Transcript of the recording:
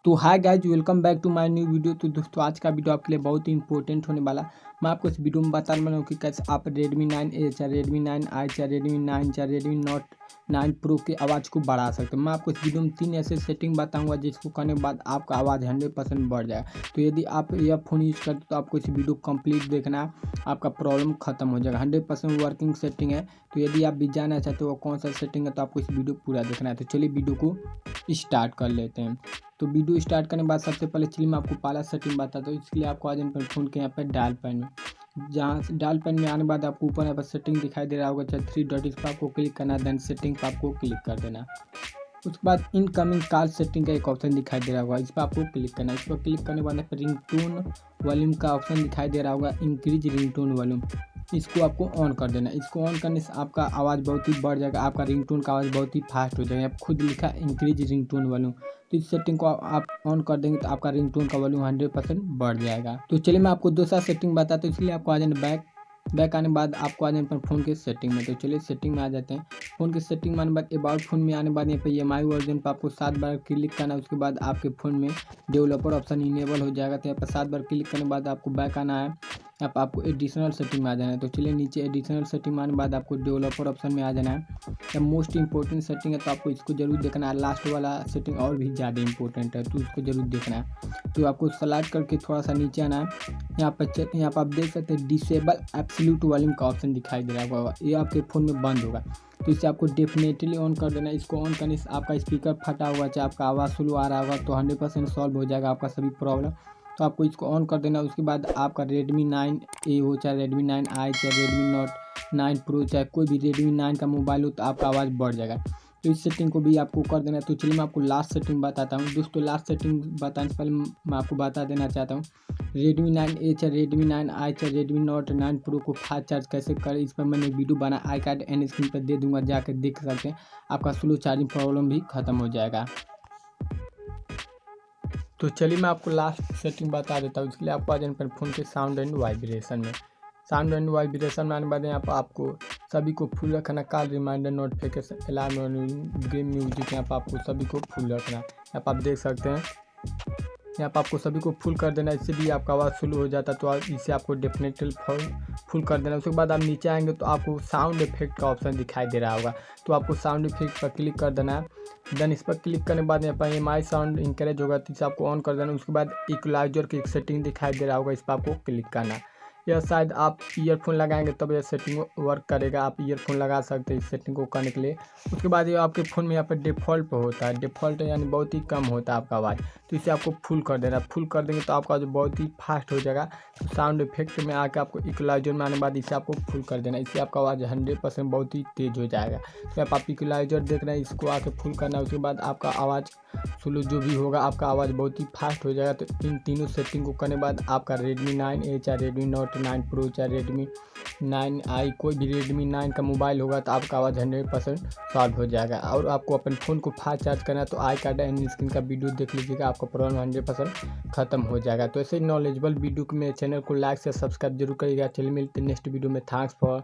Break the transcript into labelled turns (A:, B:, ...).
A: तो hi guys, welcome back to my new video. तो दोस्तों आज का वीडियो आपके लिए बहुत ही इंपॉर्टेंट होने वाला। मैं आपको इस वीडियो में बताने वाला हूँ कि कैसे आप Redmi 9A चाहे Redmi 9i चाहे Redmi 9 चाहे Redmi Note 9 Pro की आवाज़ को बढ़ा सकते हैं। मैं आपको इस वीडियो में 3 ऐसे सेटिंग बताऊंगा जिसको करने के बाद आपका आवाज़ 100% बढ़ जाएगा। तो यदि आप यह फ़ोन यूज़ करते तो आपको इस वीडियो कंप्लीट देखना है, आपका प्रॉब्लम खत्म हो जाएगा। 100% वर्किंग सेटिंग है। तो यदि आप भी जानना चाहते हो कौन सा सेटिंग है तो आपको इस वीडियो पूरा देखना है। तो चलिए वीडियो को स्टार्ट कर लेते हैं। तो वीडियो स्टार्ट करने के बाद सबसे पहले चलिए मैं आपको पहला सेटिंग बताता हूँ। इसके लिए आपको आ जाना पर फ़ोन के यहाँ पर डायल पैन में, जहाँ से डायल पैन में आने के बाद आपको ऊपर यहाँ पर सेटिंग दिखाई दे रहा होगा, चाहे 3 डॉट, इस पर आपको क्लिक करना है। देन सेटिंग पर आपको क्लिक कर देना। उसके बाद इनकमिंग कॉल सेटिंग का एक ऑप्शन दिखाई दे रहा होगा, इस पर आपको क्लिक करना है। इस पर क्लिक करने के बाद यहाँ पर रिंगटोन वॉल्यूम का ऑप्शन दिखाई दे रहा होगा, इंक्रीज रिंगटोन वॉल्यूम, इसको आपको ऑन कर देना है। इसको ऑन करने से आपका आवाज़ बहुत ही बढ़ जाएगा, आपका रिंगटोन का आवाज़ बहुत ही फास्ट हो जाएगा। आप खुद लिखा इंक्रीज रिंगटोन वॉल्यूम, तो इस सेटिंग को आप ऑन कर देंगे तो आपका रिंगटोन का वॉल्यूम 100% बढ़ जाएगा। तो चलिए मैं आपको दूसरा सेटिंग बताता हूँ। इसलिए आपको आ जाना बैक आने के बाद आपको आ जाना पर फ़ोन के सेटिंग में। तो चलिए सेटिंग में आ जाते हैं। फ़ोन के सेटिंग में आने के बाद अबाउट फ़ोन में आने के बाद यहाँ पे EMI वर्जन पर आपको 7 बार क्लिक करना है। उसके बाद आपके फ़ोन में डेवलपर ऑप्शन इनेबल हो जाएगा। तो यहाँ पर 7 बार क्लिक करने के बाद आपको बैक आना है। यहाँ पर आपको एडिशनल सेटिंग में आ जाना है। तो चलिए नीचे एडिशनल सेटिंग में आने के बाद आपको डेवलपर ऑप्शन में आ जाना है। यह मोस्ट इंपॉर्टेंट सेटिंग है, तो आपको इसको जरूर देखना है। लास्ट वाला सेटिंग और भी ज़्यादा इंपॉर्टेंट है, तो इसको जरूर देखना है। तो आपको स्लाइड करके थोड़ा सा नीचे आना है। यहाँ पर आप देख सकते हैं डिसेबल एब्सोल्यूट वॉल्यूम का ऑप्शन दिखाई दे रहा होगा, ये आपके फ़ोन में बंद होगा। तो इसे आपको डेफिनेटली ऑन कर देना है। इसको ऑन करने से आपका स्पीकर फटा हुआ चाहे आपका आवाज़ स्लो आ रहा होगा तो 100% सॉल्व हो जाएगा आपका सभी प्रॉब्लम। तो आपको इसको ऑन कर देना। उसके बाद आपका Redmi 9A हो चाहे Redmi 9i चाहे Redmi Note 9 Pro चाहे कोई भी Redmi 9 का मोबाइल हो, तो आपका आवाज़ बढ़ जाएगा। तो इस सेटिंग को भी आपको कर देना है। तो चलिए मैं आपको लास्ट सेटिंग बताता हूँ। दोस्तों लास्ट सेटिंग बताने से पहले मैं आपको बता देना चाहता हूँ, Redmi 9A चाहे Redmi 9i चाहे Redmi Note 9 Pro को फास्ट चार्ज कैसे करें, इस पर मैंने वीडियो बना, आई कार्ड एंड स्क्रीन पर दे दूंगा, जाकर देख सकते हैं। आपका स्लो चार्जिंग प्रॉब्लम भी खत्म हो जाएगा। तो चलिए मैं आपको लास्ट सेटिंग बता देता हूँ। इसके लिए आपको आ जाना पर फ़ोन के साउंड एंड वाइब्रेशन में। साउंड एंड वाइब्रेशन में आने के बाद यहाँ पर आपको सभी को फुल रखना। Call reminder, notification, alarm, game, music, यहाँ पर आपको सभी को फुल रखना। यहाँ पर आप देख सकते हैं, यहाँ पर आपको सभी को फुल कर देना। इससे भी आपका आवाज़ स्लो हो जाता है, तो इसे आपको डेफिनेटली फुल कर देना। उसके बाद आप नीचे आएंगे तो आपको साउंड इफेक्ट का ऑप्शन दिखाई दे रहा होगा, तो आपको साउंड इफेक्ट पर क्लिक कर देना है। देन इस पर क्लिक करने के बाद यहाँ पर EMI साउंड इंकरेज होगा, तो इसे आपको ऑन कर देना। उसके बाद इक्वलाइजर की एक सेटिंग दिखाई दे रहा होगा, इस पर आपको क्लिक करना है। यह शायद आप ईयरफोन लगाएंगे तब यह सेटिंग वर्क करेगा, आप ईयरफोन लगा सकते हैं इस सेटिंग को करने के लिए। उसके बाद ये आपके फ़ोन में यहाँ पर डिफ़ॉल्ट पर होता है, डिफ़ॉल्ट यानी बहुत ही कम होता है आपका आवाज़, तो इसे आपको फुल कर देना। फुल कर देंगे तो आपका जो बहुत ही फास्ट हो जाएगा। तो साउंड इफेक्ट में आके आपको इक्वलाइजर में आने के बाद इसे आपको फुल कर देना, इससे आपका आवाज़ 100% बहुत ही तेज़ हो जाएगा। तो आप इक्वलाइजर देख रहे हैं, इसको आके फुल करना है। उसके बाद आपका आवाज़ स्लो जो भी होगा, आपका आवाज़ बहुत ही फास्ट हो जाएगा। तो इन तीनों सेटिंग को करने के बाद आपका Redmi 9A चाहे Redmi Note 9 Pro चाहे Redmi 9i, कोई भी Redmi 9 का मोबाइल होगा तो आपका आवाज़ 100% सॉल्व हो जाएगा। और आपको अपने फ़ोन को फास्ट चार्ज करना है तो आई कार्ड एंड स्क्रीन का वीडियो देख लीजिएगा, आपका प्रॉब्लम 100% खत्म हो जाएगा। तो ऐसे ही नॉलेजेबल वीडियो को मेरे चैनल को लाइक से सब्सक्राइब जरूर करिएगा। चलिए मिलते हैं नेक्स्ट वीडियो में। Thanks for